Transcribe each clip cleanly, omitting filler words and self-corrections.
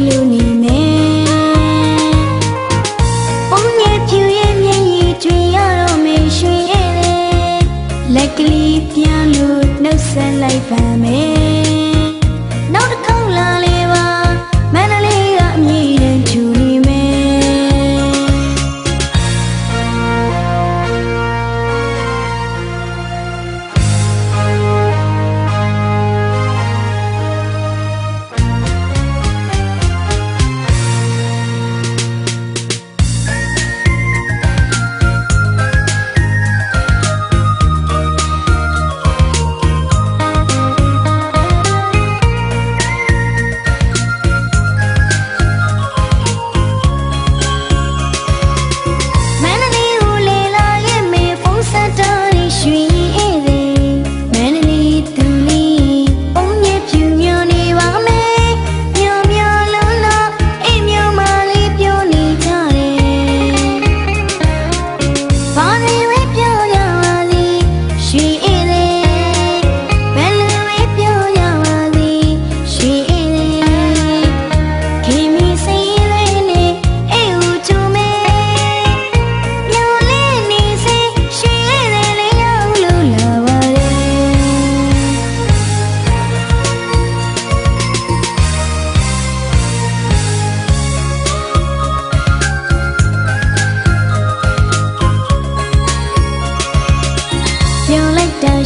လို့နေမယ်ပုံရဲ့ဖြူရဲ့မျက်ရည်တွေရတော့မေရွှေရဲ့လက်ကလေးပြန်လို့နှုတ်ဆက်လိုက်ပါမယ်နောက်တစ်ခေါက်လာလေပါမန္တလေးကအမြည်တမ်းချူနေမယ်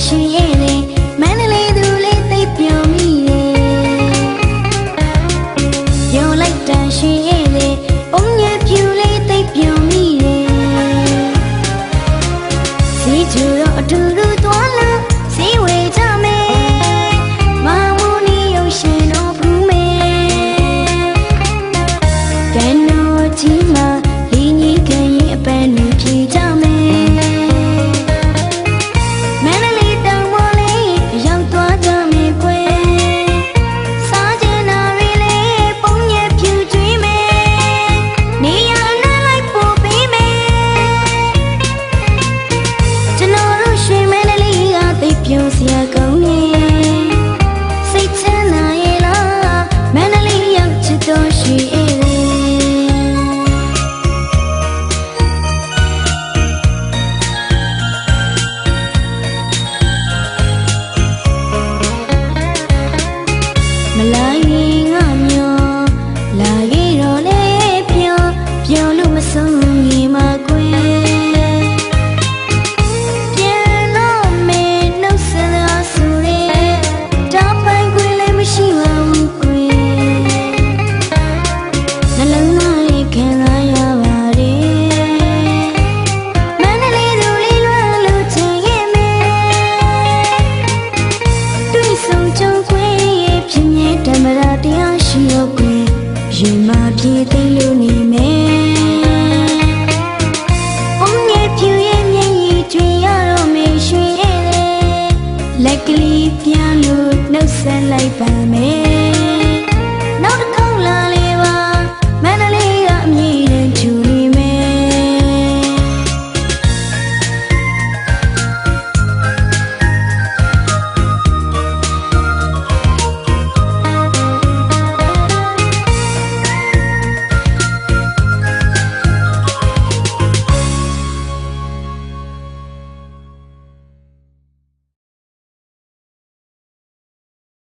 ရှိရဲ့လေမန္တလေးသူလေးသိပ်ပြောမိတယ်ပြောလိုက်တာရှိရဲ့လေပုံရဲ့ဖြူလေးသိပ်ပြောမိတယ်စီကျူတော့အတူတူသွားလို့စီဝေကြမယ်မမူနီရုပ်ရှင်တော့ဘူးမယ်ကဲနော်ကြီးမှာလင်းကြီးကရင်အပန်းလူဖြေကြမယ်ပြောစရာကောင်းနေစိတ်ချမ်းသာရဲ့လားမန္တလေးရောက်ချစ်တော်ရှိရဲ့မလာရင်ငါမျောလာခဲ့တော့လေပြောလို့မဆုံးငြိမ်မှာကွယ်ဓမ္မရာတရားရှိတော့ကွယ်ရင်မပြေသိလို့နေမယ်